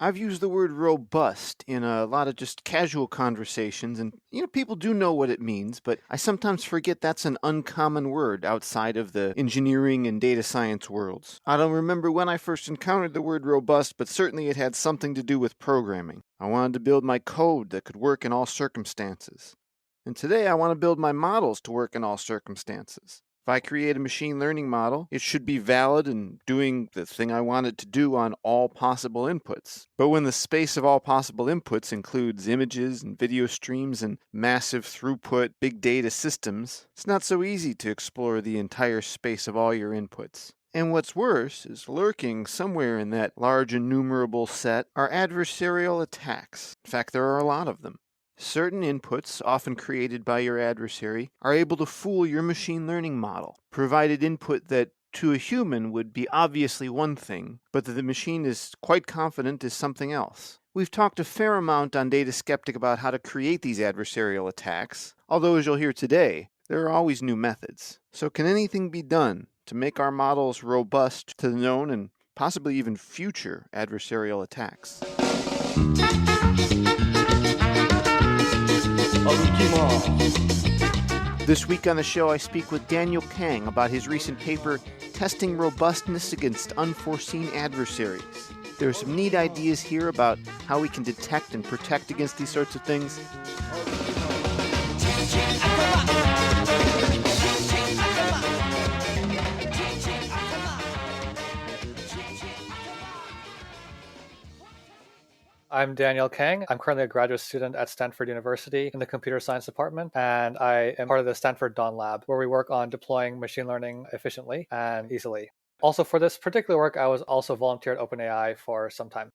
I've used the word robust in a lot of just casual conversations, and people do know what it means, but I sometimes forget that's an uncommon word outside of the engineering and data science worlds. I don't remember when I first encountered the word robust, but certainly it had something to do with programming. I wanted to build my code that could work in all circumstances. And today I want to build my models to work in all circumstances. If I create a machine learning model, it should be valid and doing the thing I want it to do on all possible inputs. But when the space of all possible inputs includes images and video streams and massive throughput big data systems, it's not so easy to explore the entire space of all your inputs. And what's worse is lurking somewhere in that large innumerable set are adversarial attacks. In fact, there are a lot of them. Certain inputs, often created by your adversary, are able to fool your machine learning model, provided input that to a human would be obviously one thing, but that the machine is quite confident is something else. We've talked a fair amount on Data Skeptic about how to create these adversarial attacks, although as you'll hear today, there are always new methods. So can anything be done to make our models robust to the known and possibly even future adversarial attacks? This week on the show, I speak with Daniel Kang about his recent paper, Testing Robustness Against Unforeseen Adversaries. There are some neat ideas here about how we can detect and protect against these sorts of things. I'm Daniel Kang. I'm currently a graduate student at Stanford University in the computer science department, and I am part of the Stanford Dawn Lab, where we work on deploying machine learning efficiently and easily. Also, for this particular work, I was also volunteered at OpenAI for some time.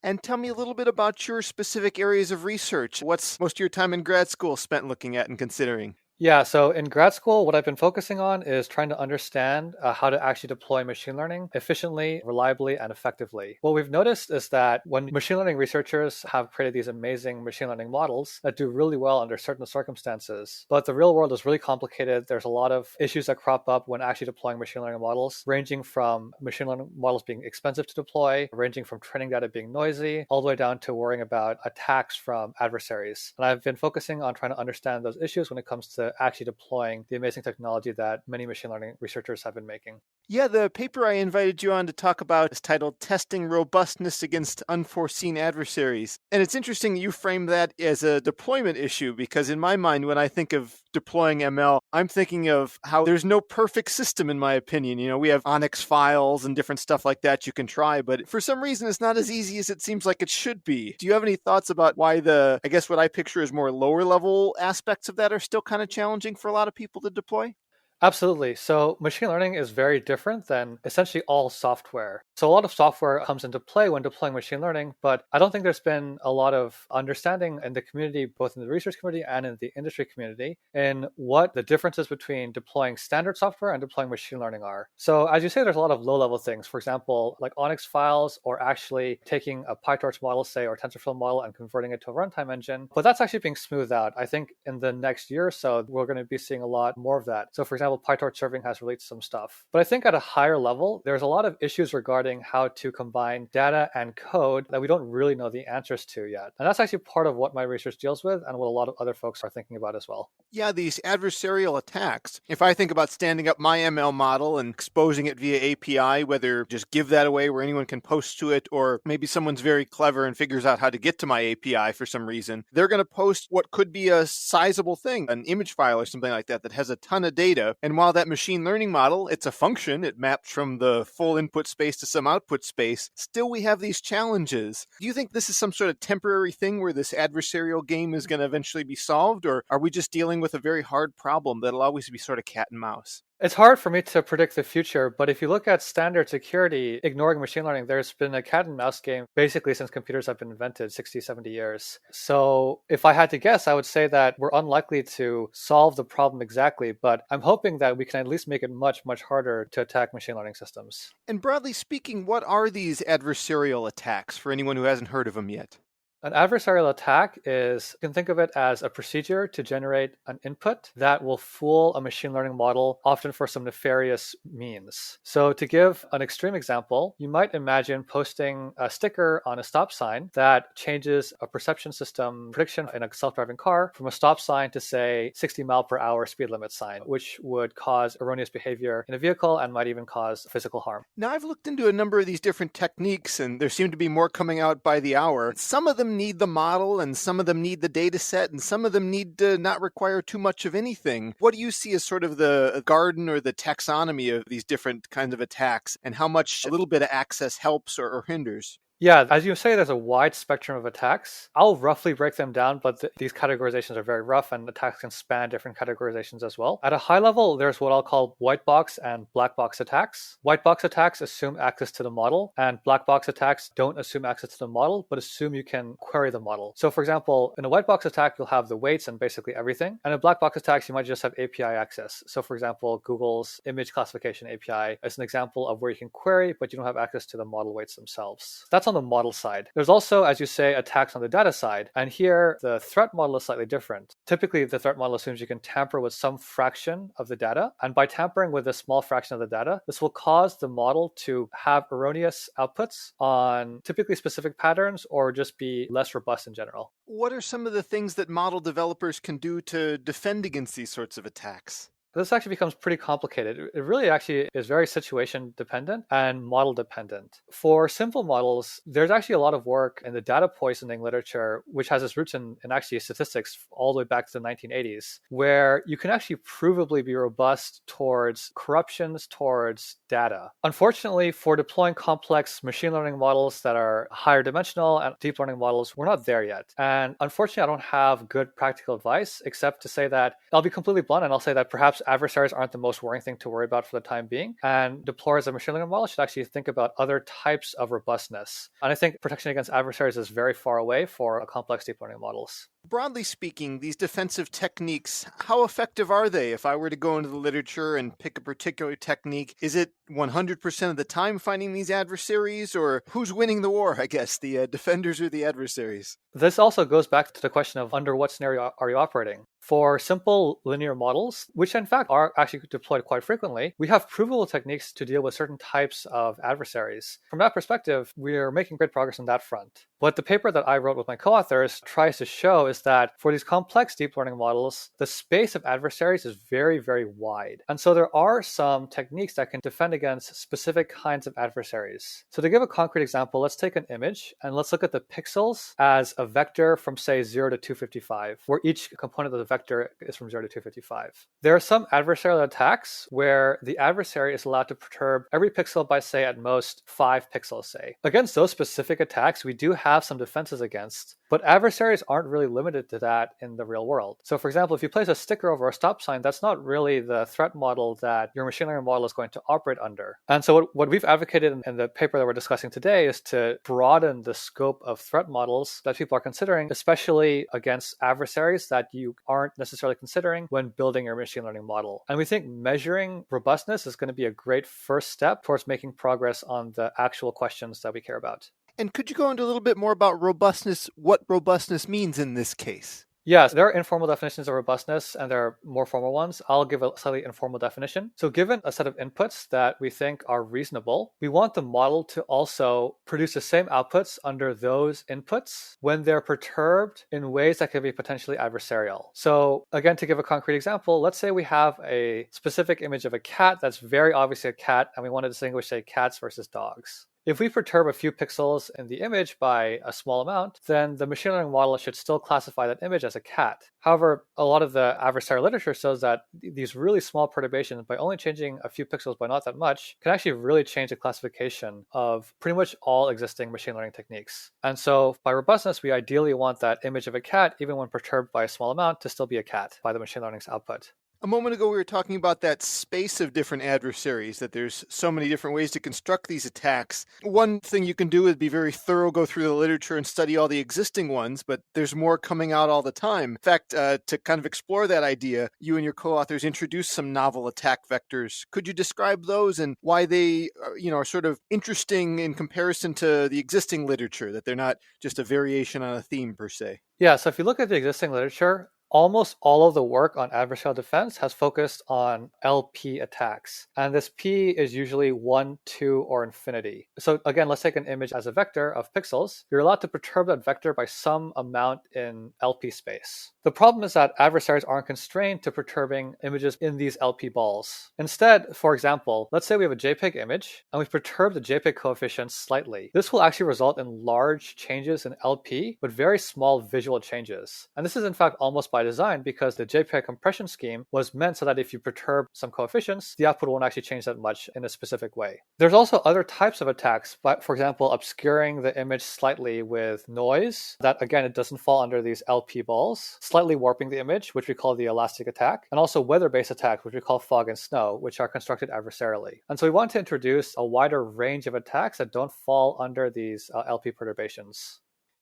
And tell me a little bit about your specific areas of research. What's most of your time in grad school spent looking at and considering? Yeah, so in grad school, what I've been focusing on is trying to understand how to actually deploy machine learning efficiently, reliably, and effectively. What we've noticed is that when machine learning researchers have created these amazing machine learning models that do really well under certain circumstances, but the real world is really complicated. There's a lot of issues that crop up when actually deploying machine learning models, ranging from machine learning models being expensive to deploy, ranging from training data being noisy, all the way down to worrying about attacks from adversaries. And I've been focusing on trying to understand those issues when it comes to actually deploying the amazing technology that many machine learning researchers have been making. Yeah, the paper I invited you on to talk about is titled Testing Robustness Against Unforeseen Adversaries. And it's interesting you frame that as a deployment issue, because in my mind, when I think of deploying ML, I'm thinking of how there's no perfect system, in my opinion. We have Onyx files and different stuff like that you can try, but for some reason, it's not as easy as it seems like it should be. Do you have any thoughts about why I guess what I picture as more lower level aspects of that are still kind of challenging for a lot of people to deploy? Absolutely. So machine learning is very different than essentially all software. So a lot of software comes into play when deploying machine learning, but I don't think there's been a lot of understanding in the community, both in the research community and in the industry community, in what the differences between deploying standard software and deploying machine learning are. So as you say, there's a lot of low-level things. For example, like Onyx files, or actually taking a PyTorch model, say, or TensorFlow model and converting it to a runtime engine. But that's actually being smoothed out. I think in the next year or so, we're going to be seeing a lot more of that. So for example, PyTorch serving has released some stuff. But I think at a higher level, there's a lot of issues regarding how to combine data and code that we don't really know the answers to yet. And that's actually part of what my research deals with and what a lot of other folks are thinking about as well. Yeah, these adversarial attacks. If I think about standing up my ML model and exposing it via API, whether just give that away where anyone can post to it, or maybe someone's very clever and figures out how to get to my API for some reason, they're going to post what could be a sizable thing, an image file or something like that has a ton of data. And while that machine learning model, it's a function, it maps from the full input space to some output space, still we have these challenges. Do you think this is some sort of temporary thing where this adversarial game is going to eventually be solved, or are we just dealing with a very hard problem that'll always be sort of cat and mouse? It's hard for me to predict the future, but if you look at standard security, ignoring machine learning, there's been a cat and mouse game basically since computers have been invented 60, 70 years. So if I had to guess, I would say that we're unlikely to solve the problem exactly, but I'm hoping that we can at least make it much, much harder to attack machine learning systems. And broadly speaking, what are these adversarial attacks for anyone who hasn't heard of them yet? An adversarial attack is, you can think of it as a procedure to generate an input that will fool a machine learning model, often for some nefarious means. So to give an extreme example, you might imagine posting a sticker on a stop sign that changes a perception system prediction in a self-driving car from a stop sign to, say, 60 mile per hour speed limit sign, which would cause erroneous behavior in a vehicle and might even cause physical harm. Now, I've looked into a number of these different techniques, and there seem to be more coming out by the hour. Some of them need the model, and some of them need the data set, and some of them need to not require too much of anything. What do you see as sort of the garden or the taxonomy of these different kinds of attacks, and how much a little bit of access helps or hinders? Yeah, as you say, there's a wide spectrum of attacks. I'll roughly break them down, but these categorizations are very rough, and attacks can span different categorizations as well. At a high level, there's what I'll call white box and black box attacks. White box attacks assume access to the model, and black box attacks don't assume access to the model, but assume you can query the model. So for example, in a white box attack, you'll have the weights and basically everything. And in black box attacks, you might just have API access. So for example, Google's image classification API is an example of where you can query, but you don't have access to the model weights themselves. That's on the model side. There's also, as you say, attacks on the data side. And here, the threat model is slightly different. Typically, the threat model assumes you can tamper with some fraction of the data. And by tampering with a small fraction of the data, this will cause the model to have erroneous outputs on typically specific patterns or just be less robust in general. What are some of the things that model developers can do to defend against these sorts of attacks? This actually becomes pretty complicated. It really actually is very situation dependent and model dependent. For simple models, there's actually a lot of work in the data poisoning literature, which has its roots in actually statistics all the way back to the 1980s, where you can actually provably be robust towards corruptions towards data. Unfortunately, for deploying complex machine learning models that are higher dimensional and deep learning models, we're not there yet. And unfortunately, I don't have good practical advice, except to say that I'll be completely blunt and I'll say that perhaps adversaries aren't the most worrying thing to worry about for the time being. And deployers of machine learning models should actually think about other types of robustness. And I think protection against adversaries is very far away for complex deep learning models. Broadly speaking, these defensive techniques, how effective are they? If I were to go into the literature and pick a particular technique, is it 100% of the time finding these adversaries, or who's winning the war, I guess, the defenders or the adversaries? This also goes back to the question of under what scenario are you operating? For simple linear models, which in fact are actually deployed quite frequently, we have provable techniques to deal with certain types of adversaries. From that perspective, we are making great progress on that front. What the paper that I wrote with my co-authors tries to show is that for these complex deep learning models, the space of adversaries is very, very wide. And so there are some techniques that can defend against specific kinds of adversaries. So to give a concrete example, let's take an image and let's look at the pixels as a vector from, say, 0 to 255, where each component of the vector is from 0 to 255. There are some adversarial attacks where the adversary is allowed to perturb every pixel by, say, at most 5 pixels, say. Against those specific attacks, we do have some defenses against, but adversaries aren't really limited to that in the real world. So for example, if you place a sticker over a stop sign, that's not really the threat model that your machine learning model is going to operate under. And so what we've advocated in the paper that we're discussing today is to broaden the scope of threat models that people are considering, especially against adversaries that you aren't necessarily considering when building your machine learning model. And we think measuring robustness is going to be a great first step towards making progress on the actual questions that we care about. And could you go into a little bit more about robustness, what robustness means in this case? Yes, there are informal definitions of robustness and there are more formal ones. I'll give a slightly informal definition. So given a set of inputs that we think are reasonable, we want the model to also produce the same outputs under those inputs when they're perturbed in ways that could be potentially adversarial. So again, to give a concrete example, let's say we have a specific image of a cat that's very obviously a cat and we want to distinguish, say, cats versus dogs. If we perturb a few pixels in the image by a small amount, then the machine learning model should still classify that image as a cat. However, a lot of the adversarial literature shows that these really small perturbations, by only changing a few pixels by not that much, can actually really change the classification of pretty much all existing machine learning techniques. And so by robustness, we ideally want that image of a cat, even when perturbed by a small amount, to still be a cat by the machine learning's output. A moment ago, we were talking about that space of different adversaries, that there's so many different ways to construct these attacks. One thing you can do is be very thorough, go through the literature and study all the existing ones, but there's more coming out all the time. In fact, to kind of explore that idea, you and your co-authors introduced some novel attack vectors. Could you describe those and why they, are sort of interesting in comparison to the existing literature, that they're not just a variation on a theme per se? Yeah, so if you look at the existing literature, almost all of the work on adversarial defense has focused on LP attacks. And this P is usually 1, 2, or infinity. So again, let's take an image as a vector of pixels. You're allowed to perturb that vector by some amount in LP space. The problem is that adversaries aren't constrained to perturbing images in these LP balls. Instead, for example, let's say we have a JPEG image and we perturb the JPEG coefficients slightly. This will actually result in large changes in LP, but very small visual changes. And this is in fact almost by design, because the JPEG compression scheme was meant so that if you perturb some coefficients, the output won't actually change that much in a specific way. There's also other types of attacks, but for example, obscuring the image slightly with noise, that again, it doesn't fall under these LP balls, slightly warping the image, which we call the elastic attack, and also weather-based attacks, which we call fog and snow, which are constructed adversarially. And so we want to introduce a wider range of attacks that don't fall under these LP perturbations.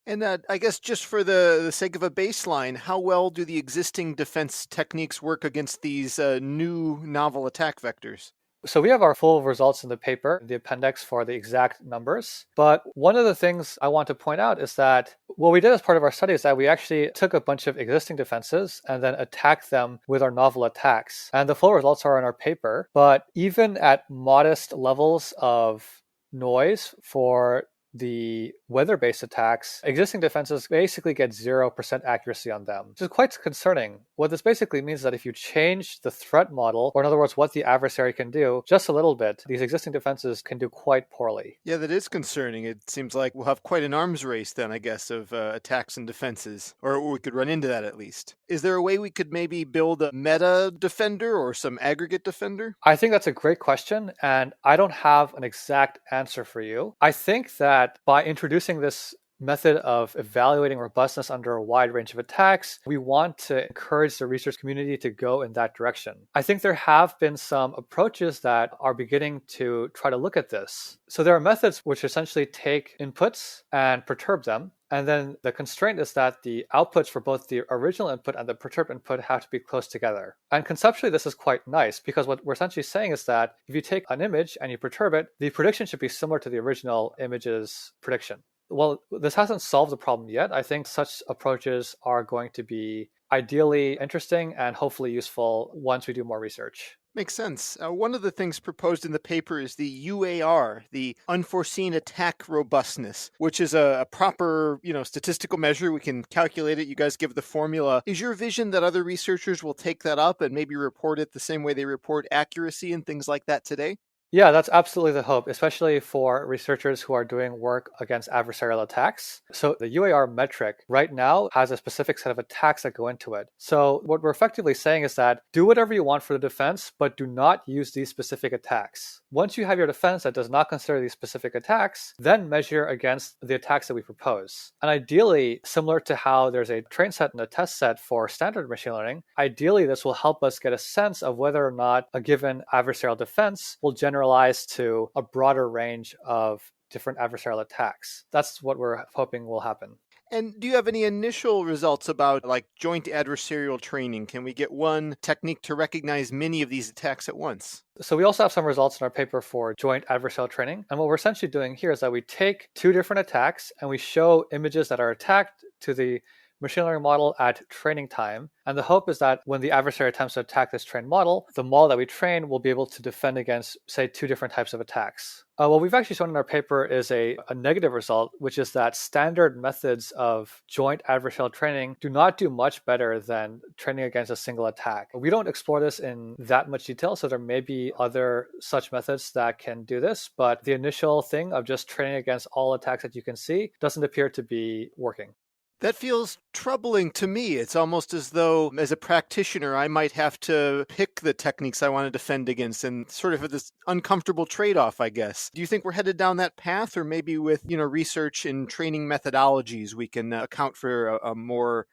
And I guess just for the sake of a baseline, how well do the existing defense techniques work against these new novel attack vectors? So we have our full results in the paper, the appendix for the exact numbers. But one of the things I want to point out is that what we did as part of our study is that we actually took a bunch of existing defenses and then attacked them with our novel attacks. And the full results are in our paper. But even at modest levels of noise for the weather-based attacks, existing defenses basically get 0% accuracy on them, which is quite concerning. What this basically means is that if you change the threat model, or in other words, what the adversary can do, just a little bit, these existing defenses can do quite poorly. Yeah, that is concerning. It seems like we'll have quite an arms race then, I guess, of attacks and defenses, or we could run into that at least. Is there a way we could maybe build a meta defender or some aggregate defender? I think that's a great question, and I don't have an exact answer for you. I think that by introducing this method of evaluating robustness under a wide range of attacks, we want to encourage the research community to go in that direction. I think there have been some approaches that are beginning to try to look at this. So there are methods which essentially take inputs and perturb them. And then the constraint is that the outputs for both the original input and the perturbed input have to be close together. And conceptually, this is quite nice, because what we're essentially saying is that if you take an image and you perturb it, the prediction should be similar to the original image's prediction. Well, this hasn't solved the problem yet. I think such approaches are going to be ideally interesting and hopefully useful once we do more research. Makes sense. One of the things proposed in the paper is the UAR, the Unforeseen Attack Robustness, which is a proper, statistical measure. We can calculate it. You guys give the formula. Is your vision that other researchers will take that up and maybe report it the same way they report accuracy and things like that today? Yeah, that's absolutely the hope, especially for researchers who are doing work against adversarial attacks. So the UAR metric right now has a specific set of attacks that go into it. So what we're effectively saying is that do whatever you want for the defense, but do not use these specific attacks. Once you have your defense that does not consider these specific attacks, then measure against the attacks that we propose. And ideally, similar to how there's a train set and a test set for standard machine learning, ideally this will help us get a sense of whether or not a given adversarial defense will generalize to a broader range of different adversarial attacks. That's what we're hoping will happen. And do you have any initial results about joint adversarial training? Can we get one technique to recognize many of these attacks at once? So we also have some results in our paper for joint adversarial training. And what we're essentially doing here is that we take two different attacks and we show images that are attacked to the machine learning model at training time. And the hope is that when the adversary attempts to attack this trained model, the model that we train will be able to defend against, say, two different types of attacks. What we've actually shown in our paper is a negative result, which is that standard methods of joint adversarial training do not do much better than training against a single attack. We don't explore this in that much detail, so there may be other such methods that can do this, but the initial thing of just training against all attacks that you can see doesn't appear to be working. That feels troubling to me. It's almost as though, as a practitioner, I might have to pick the techniques I want to defend against and sort of this uncomfortable trade-off, I guess. Do you think we're headed down that path, or maybe with, research and training methodologies, we can account for a more,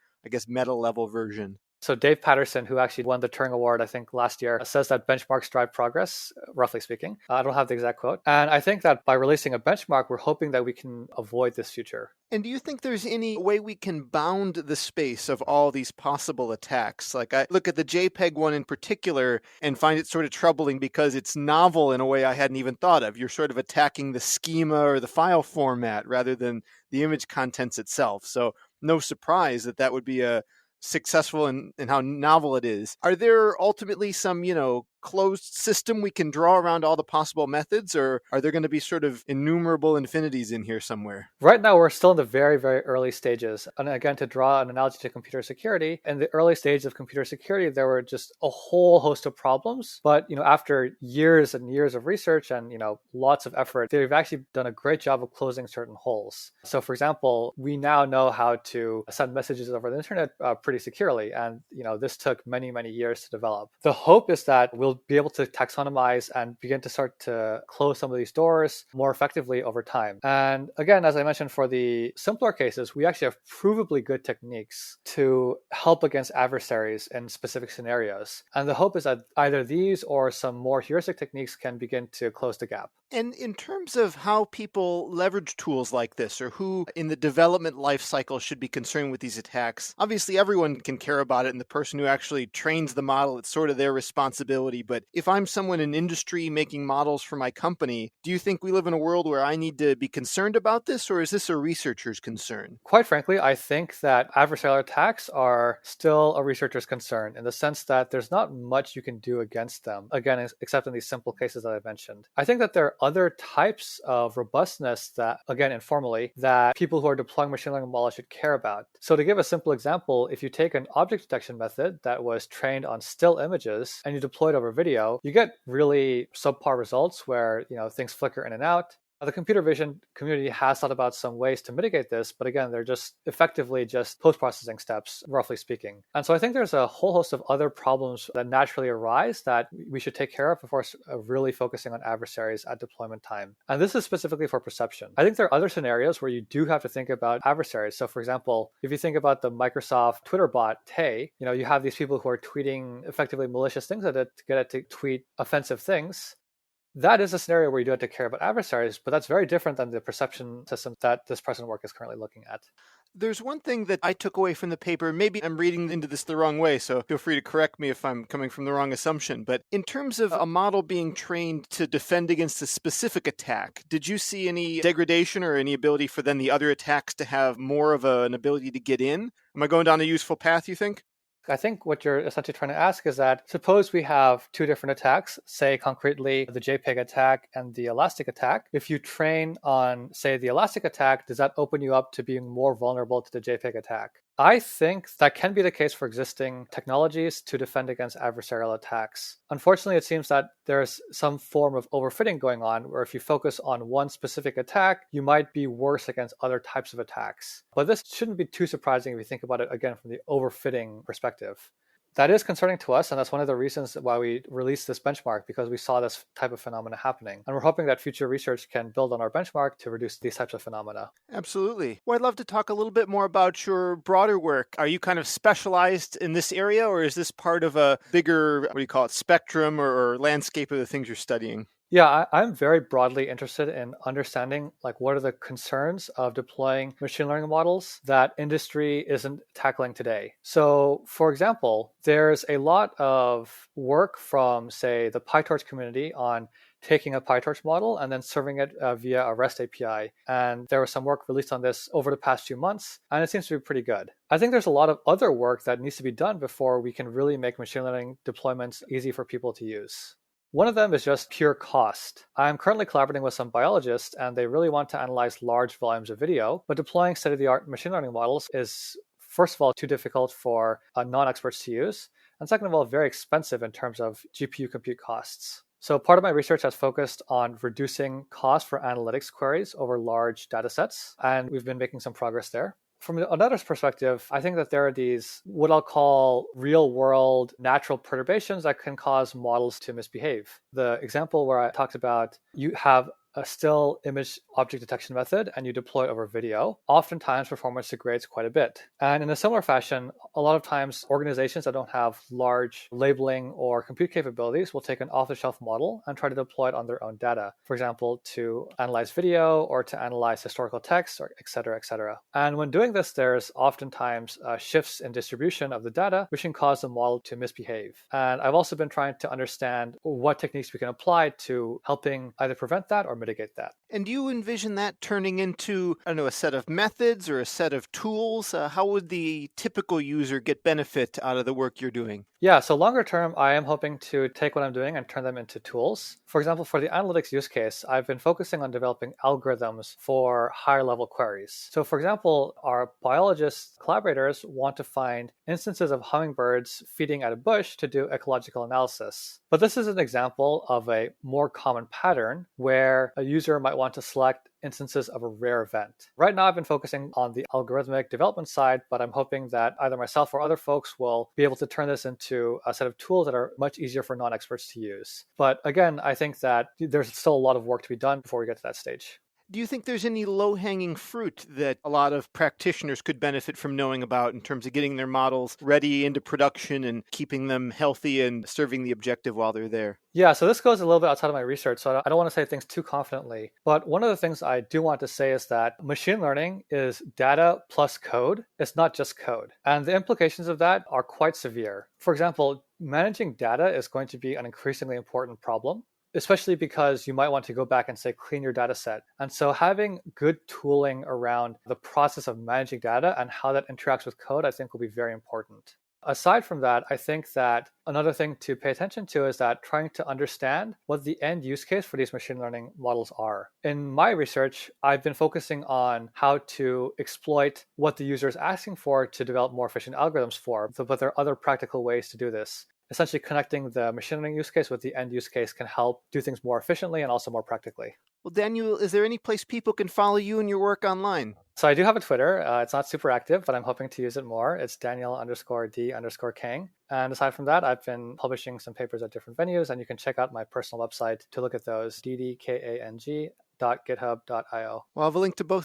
meta-level version? So Dave Patterson, who actually won the Turing Award, I think last year, says that benchmarks drive progress, roughly speaking. I don't have the exact quote. And I think that by releasing a benchmark, we're hoping that we can avoid this future. And do you think there's any way we can bound the space of all these possible attacks? Like, I look at the JPEG one in particular and find it sort of troubling because it's novel in a way I hadn't even thought of. You're sort of attacking the schema or the file format rather than the image contents itself. So no surprise that would be a successful in how novel it is. Are there ultimately some, closed system we can draw around all the possible methods, or are there going to be sort of innumerable infinities in here somewhere? Right now, we're still in the very, very early stages. And again, to draw an analogy to computer security, in the early stage of computer security, there were just a whole host of problems. But, after years and years of research and, lots of effort, they've actually done a great job of closing certain holes. So, for example, we now know how to send messages over the internet pretty securely. And, this took many, many years to develop. The hope is that we'll be able to taxonomize and begin to start to close some of these doors more effectively over time. And again, as I mentioned, for the simpler cases, we actually have provably good techniques to help against adversaries in specific scenarios. And the hope is that either these or some more heuristic techniques can begin to close the gap. And in terms of how people leverage tools like this, or who in the development life cycle should be concerned with these attacks, obviously everyone can care about it, and the person who actually trains the model, it's sort of their responsibility. But if I'm someone in industry making models for my company, do you think we live in a world where I need to be concerned about this, or is this a researcher's concern? Quite frankly, I think that adversarial attacks are still a researcher's concern in the sense that there's not much you can do against them, again, except in these simple cases that I mentioned. I think that there are other types of robustness that, again, informally, that people who are deploying machine learning models should care about. So to give a simple example, if you take an object detection method that was trained on still images and you deploy it over video, you get really subpar results where, things flicker in and out. The computer vision community has thought about some ways to mitigate this, but again, they're just effectively just post-processing steps, roughly speaking. And so I think there's a whole host of other problems that naturally arise that we should take care of before really focusing on adversaries at deployment time. And this is specifically for perception. I think there are other scenarios where you do have to think about adversaries. So for example, if you think about the Microsoft Twitter bot, Tay, you have these people who are tweeting effectively malicious things at it to get it to tweet offensive things. That is a scenario where you do have to care about adversaries, but that's very different than the perception system that this present work is currently looking at. There's one thing that I took away from the paper. Maybe I'm reading into this the wrong way, so feel free to correct me if I'm coming from the wrong assumption. But in terms of a model being trained to defend against a specific attack, did you see any degradation or any ability for then the other attacks to have more of an ability to get in? Am I going down a useful path, you think? I think what you're essentially trying to ask is that suppose we have two different attacks, say concretely the JPEG attack and the elastic attack. If you train on, say, the elastic attack, does that open you up to being more vulnerable to the JPEG attack? I think that can be the case for existing technologies to defend against adversarial attacks. Unfortunately, it seems that there's some form of overfitting going on where if you focus on one specific attack, you might be worse against other types of attacks. But this shouldn't be too surprising if you think about it, again, from the overfitting perspective. That is concerning to us, and that's one of the reasons why we released this benchmark, because we saw this type of phenomena happening. And we're hoping that future research can build on our benchmark to reduce these types of phenomena. Absolutely. Well, I'd love to talk a little bit more about your broader work. Are you kind of specialized in this area, or is this part of a bigger, spectrum or landscape of the things you're studying? Yeah, I'm very broadly interested in understanding what are the concerns of deploying machine learning models that industry isn't tackling today. So, for example, there's a lot of work from, say, the PyTorch community on taking a PyTorch model and then serving it via a REST API. And there was some work released on this over the past few months, and it seems to be pretty good. I think there's a lot of other work that needs to be done before we can really make machine learning deployments easy for people to use. One of them is just pure cost. I'm currently collaborating with some biologists, and they really want to analyze large volumes of video, but deploying state-of-the-art machine learning models is, first of all, too difficult for non-experts to use, and second of all, very expensive in terms of GPU compute costs. So part of my research has focused on reducing cost for analytics queries over large data sets, and we've been making some progress there. From another perspective, I think that there are these, what I'll call real-world natural perturbations that can cause models to misbehave. The example where I talked about, you have a still image object detection method and you deploy it over video, oftentimes performance degrades quite a bit. And in a similar fashion, a lot of times organizations that don't have large labeling or compute capabilities will take an off-the-shelf model and try to deploy it on their own data. For example, to analyze video or to analyze historical text, or et cetera, et cetera. And when doing this, there's oftentimes shifts in distribution of the data, which can cause the model to misbehave. And I've also been trying to understand what techniques we can apply to helping either prevent that or mitigate that. And do you envision that turning into, I don't know, a set of methods or a set of tools? How would the typical user get benefit out of the work you're doing? Yeah, so longer term, I am hoping to take what I'm doing and turn them into tools. For example, for the analytics use case, I've been focusing on developing algorithms for higher level queries. So for example, our biologist collaborators want to find instances of hummingbirds feeding at a bush to do ecological analysis. But this is an example of a more common pattern where a user might want to select instances of a rare event. Right now, I've been focusing on the algorithmic development side, but I'm hoping that either myself or other folks will be able to turn this into a set of tools that are much easier for non-experts to use. But again, I think that there's still a lot of work to be done before we get to that stage. Do you think there's any low-hanging fruit that a lot of practitioners could benefit from knowing about in terms of getting their models ready into production and keeping them healthy and serving the objective while they're there? Yeah, so this goes a little bit outside of my research, so I don't want to say things too confidently. But one of the things I do want to say is that machine learning is data plus code. It's not just code. And the implications of that are quite severe. For example, managing data is going to be an increasingly important problem, especially because you might want to go back and say, clean your data set. And so having good tooling around the process of managing data and how that interacts with code, I think will be very important. Aside from that, I think that another thing to pay attention to is that trying to understand what the end use case for these machine learning models are. In my research, I've been focusing on how to exploit what the user is asking for to develop more efficient algorithms for, but there are other practical ways to do this. Essentially, connecting the machine learning use case with the end use case can help do things more efficiently and also more practically. Well, Daniel, is there any place people can follow you and your work online? So I do have a Twitter. It's not super active, but I'm hoping to use it more. It's Daniel_D_Kang. And aside from that, I've been publishing some papers at different venues, and you can check out my personal website to look at those, ddkang.github.io. Well, I'll have a link to both